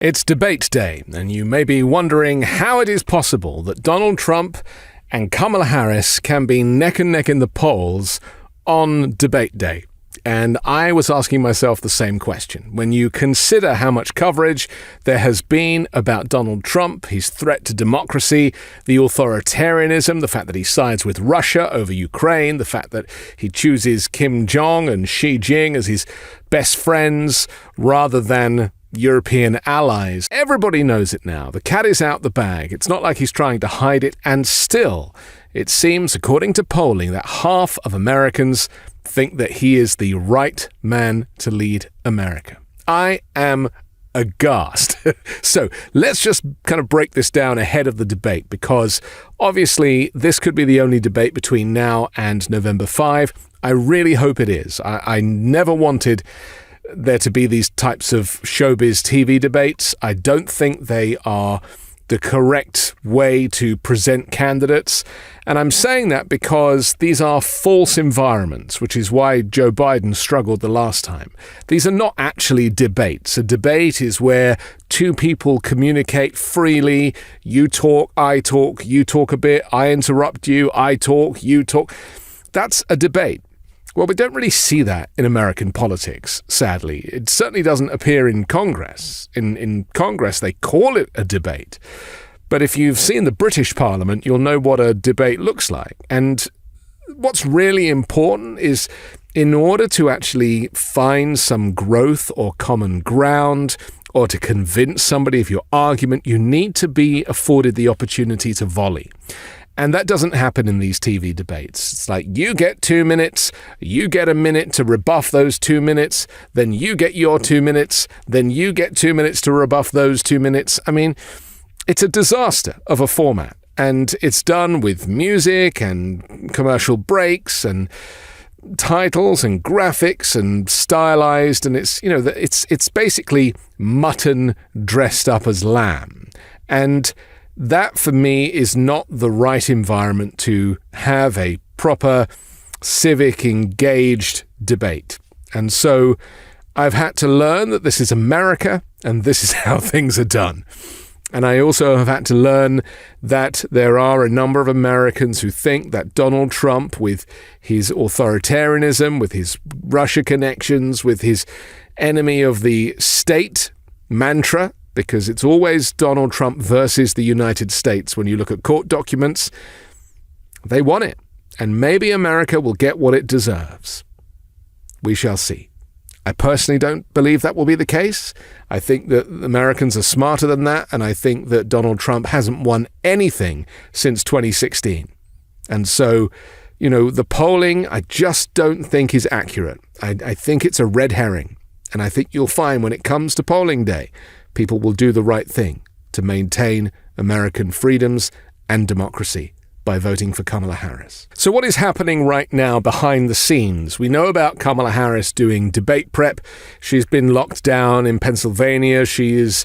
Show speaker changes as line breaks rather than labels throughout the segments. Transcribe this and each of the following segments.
It's debate day, and you may be wondering how it is possible that Donald Trump and Kamala Harris can be neck and neck in the polls on debate day. And I was asking myself the same question. When you consider how much coverage there has been about Donald Trump, his threat to democracy, the authoritarianism, the fact that he sides with Russia over Ukraine, the fact that he chooses Kim Jong and Xi Jinping as his best friends rather than European allies. Everybody knows it now. The cat is out the bag. It's not like he's trying to hide it. And still, it seems, according to polling, that half of Americans think that he is the right man to lead America. I am aghast. So let's just kind of break this down ahead of the debate, because obviously this could be the only debate between now and November 5. I really hope it is. I never wanted there to be these types of showbiz TV debates. I don't think they are the correct way to present candidates. And I'm saying that because these are false environments, which is why Joe Biden struggled the last time. These are not actually debates. A debate is where two people communicate freely. You talk, you talk a bit, I interrupt you, I talk, you talk. That's a debate. Well, we don't really see that in American politics, sadly. It certainly doesn't appear in Congress. In Congress, they call it a debate. But if you've seen the British Parliament, you'll know what a debate looks like. And what's really important is, in order to actually find some growth or common ground, or to convince somebody of your argument, you need to be afforded the opportunity to volley. And that doesn't happen in these TV debates. It's like, you get 2 minutes, you get a minute to rebuff those 2 minutes, then you get your 2 minutes, then you get 2 minutes to rebuff those 2 minutes. I mean, it's a disaster of a format. And it's done with music and commercial breaks and titles and graphics and stylized. And it's basically mutton dressed up as lamb. And that, for me, is not the right environment to have a proper, civic, engaged debate. And so I've had to learn that this is America and this is how things are done. And I also have had to learn that there are a number of Americans who think that Donald Trump, with his authoritarianism, with his Russia connections, with his enemy of the state mantra, because it's always Donald Trump versus the United States. When you look at court documents, they want it. And maybe America will get what it deserves. We shall see. I personally don't believe that will be the case. I think that Americans are smarter than that, and I think that Donald Trump hasn't won anything since 2016. And so, the polling, I just don't think is accurate. I think it's a red herring. And I think you'll find when it comes to polling day, people will do the right thing to maintain American freedoms and democracy by voting for Kamala Harris. So what is happening right now behind the scenes? We know about Kamala Harris doing debate prep. She's been locked down in Pennsylvania. She is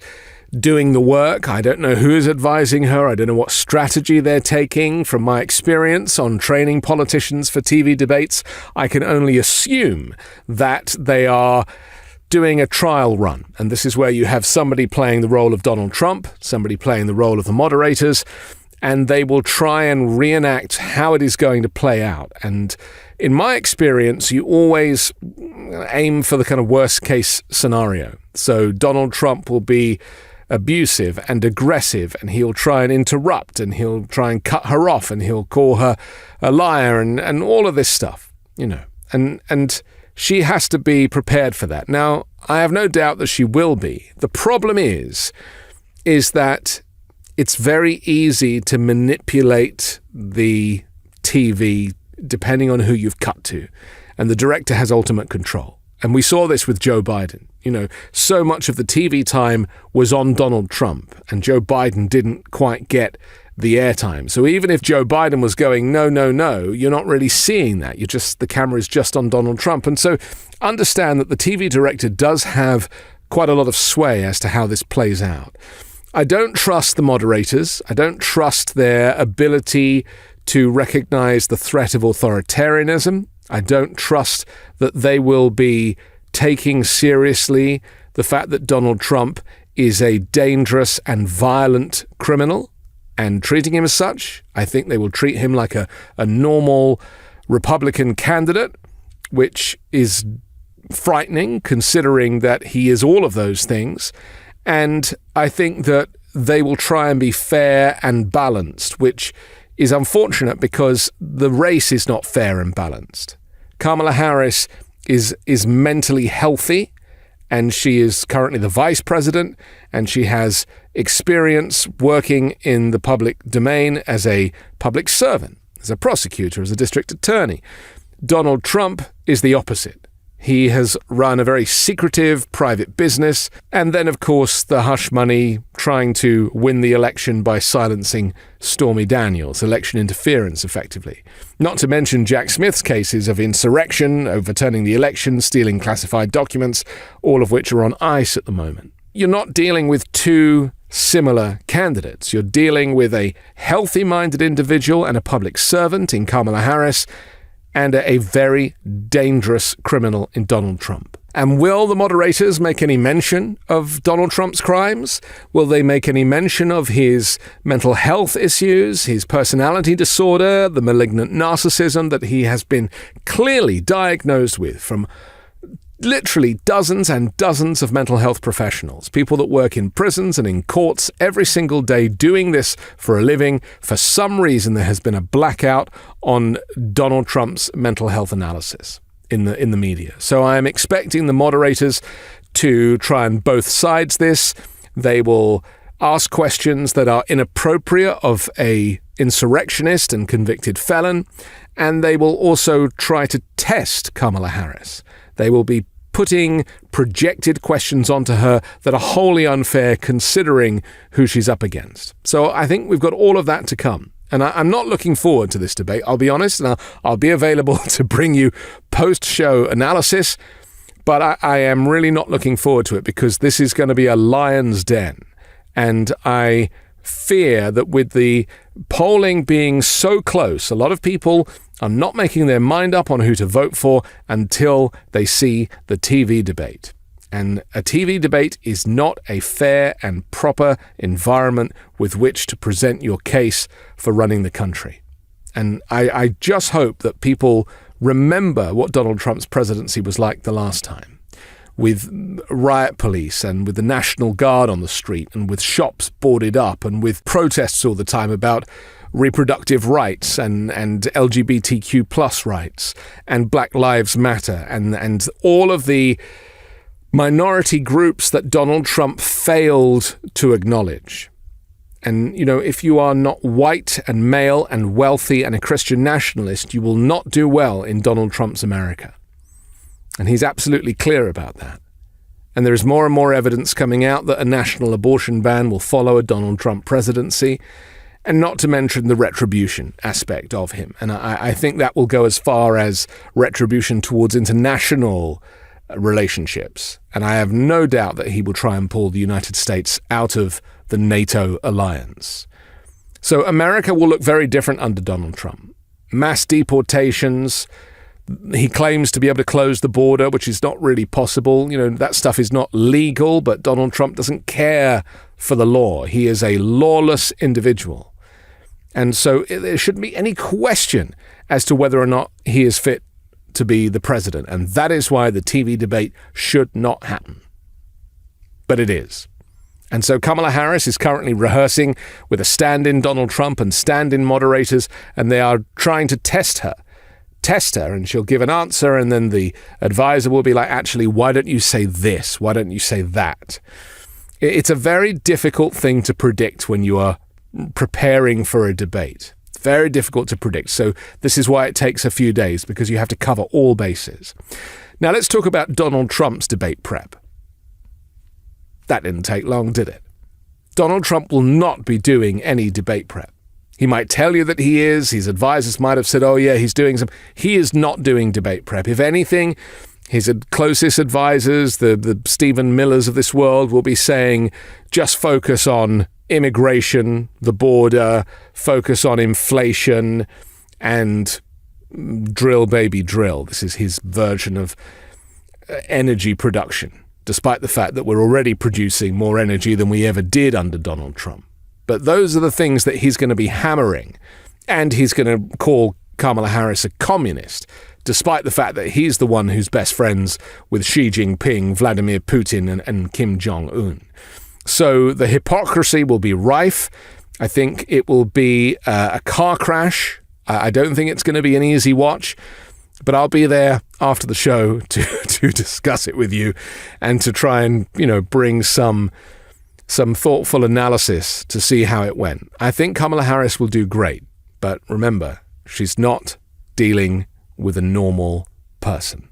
doing the work. I don't know who is advising her. I don't know what strategy they're taking. From my experience on training politicians for TV debates, I can only assume that they are doing a trial run. And this is where you have somebody playing the role of Donald Trump, somebody playing the role of the moderators, and they will try and reenact how it is going to play out. And in my experience, you always aim for the kind of worst case scenario. So Donald Trump will be abusive and aggressive, and he'll try and interrupt, and he'll try and cut her off, and he'll call her a liar, and all of this stuff, and she has to be prepared for that. Now, I have no doubt that she will be. The problem is that it's very easy to manipulate the TV depending on who you've cut to. And the director has ultimate control. And we saw this with Joe Biden. So much of the TV time was on Donald Trump, and Joe Biden didn't quite get the airtime. So even if Joe Biden was going, no, you're not really seeing that. The camera is just on Donald Trump. And so understand that the TV director does have quite a lot of sway as to how this plays out. I don't trust the moderators. I don't trust their ability to recognize the threat of authoritarianism. I don't trust that they will be taking seriously the fact that Donald Trump is a dangerous and violent criminal and treating him as such. I think they will treat him like a normal Republican candidate, which is frightening considering that he is all of those things. And I think that they will try and be fair and balanced, which is unfortunate because the race is not fair and balanced. Kamala Harris is mentally healthy, and she is currently the vice president, and she has experience working in the public domain as a public servant, as a prosecutor, as a district attorney. Donald Trump is the opposite. He has run a very secretive private business, and then, of course, the hush money trying to win the election by silencing Stormy Daniels, election interference, effectively. Not to mention Jack Smith's cases of insurrection, overturning the election, stealing classified documents, all of which are on ice at the moment. You're not dealing with two similar candidates. You're dealing with a healthy-minded individual and a public servant in Kamala Harris, and a very dangerous criminal in Donald Trump. And will the moderators make any mention of Donald Trump's crimes? Will they make any mention of his mental health issues, his personality disorder, the malignant narcissism that he has been clearly diagnosed with from literally dozens and dozens of mental health professionals, people that work in prisons and in courts every single day doing this for a living? For some reason, there has been a blackout on Donald Trump's mental health analysis in the media. So I am expecting the moderators to try and both sides this. They will ask questions that are inappropriate of a insurrectionist and convicted felon, and they will also try to test Kamala Harris. They will be putting projected questions onto her that are wholly unfair considering who she's up against. So I think we've got all of that to come. And I'm not looking forward to this debate, I'll be honest, and I'll be available to bring you post-show analysis, but I am really not looking forward to it because this is going to be a lion's den. And I fear that with the polling being so close, a lot of people are not making their mind up on who to vote for until they see the TV debate. And a TV debate is not a fair and proper environment with which to present your case for running the country. And I just hope that people remember what Donald Trump's presidency was like the last time, with riot police and with the National Guard on the street and with shops boarded up and with protests all the time about reproductive rights and LGBTQ plus rights and Black Lives Matter and all of the minority groups that Donald Trump failed to acknowledge. And, you know, if you are not white and male and wealthy and a Christian nationalist, you will not do well in Donald Trump's America. And he's absolutely clear about that. And there is more and more evidence coming out that a national abortion ban will follow a Donald Trump presidency, and not to mention the retribution aspect of him. And I think that will go as far as retribution towards international relationships. And I have no doubt that he will try and pull the United States out of the NATO alliance. So America will look very different under Donald Trump. Mass deportations. He claims to be able to close the border, which is not really possible. You know, that stuff is not legal, but Donald Trump doesn't care for the law. He is a lawless individual. And so there shouldn't be any question as to whether or not he is fit to be the president. And that is why the TV debate should not happen. But it is. And so Kamala Harris is currently rehearsing with a stand-in Donald Trump and stand-in moderators, and they are trying to test her, and she'll give an answer, and then the advisor will be like, actually, why don't you say this? Why don't you say that? It's a very difficult thing to predict when you are preparing for a debate. It's very difficult to predict. So this is why it takes a few days, because you have to cover all bases. Now let's talk about Donald Trump's debate prep. That didn't take long, did it? Donald Trump will not be doing any debate prep. He might tell you that he is. His advisors might have said, oh yeah, he's doing some. He is not doing debate prep. If anything, his closest advisors, the Stephen Millers of this world, will be saying, just focus on immigration, the border, focus on inflation, and drill, baby, drill. This is his version of energy production. despite the fact that we're already producing more energy than we ever did under Donald Trump. But those are the things that he's going to be hammering. And he's going to call Kamala Harris a communist, despite the fact that he's the one who's best friends with Xi Jinping, Vladimir Putin, and Kim Jong-un. So the hypocrisy will be rife. I think it will be a car crash. I don't think it's going to be an easy watch, but I'll be there after the show to discuss it with you and to try and, bring some thoughtful analysis to see how it went. I think Kamala Harris will do great, but remember, she's not dealing with a normal person.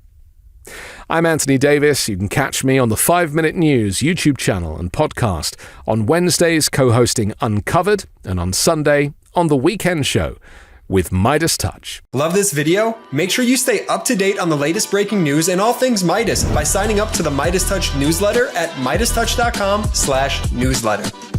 I'm Anthony Davis. You can catch me on the 5 Minute News YouTube channel and podcast on Wednesdays co-hosting Uncovered and on Sunday on The Weekend Show with MeidasTouch.
Love this video? Make sure you stay up to date on the latest breaking news and all things Meidas by signing up to the MeidasTouch newsletter at MeidasTouch.com/newsletter.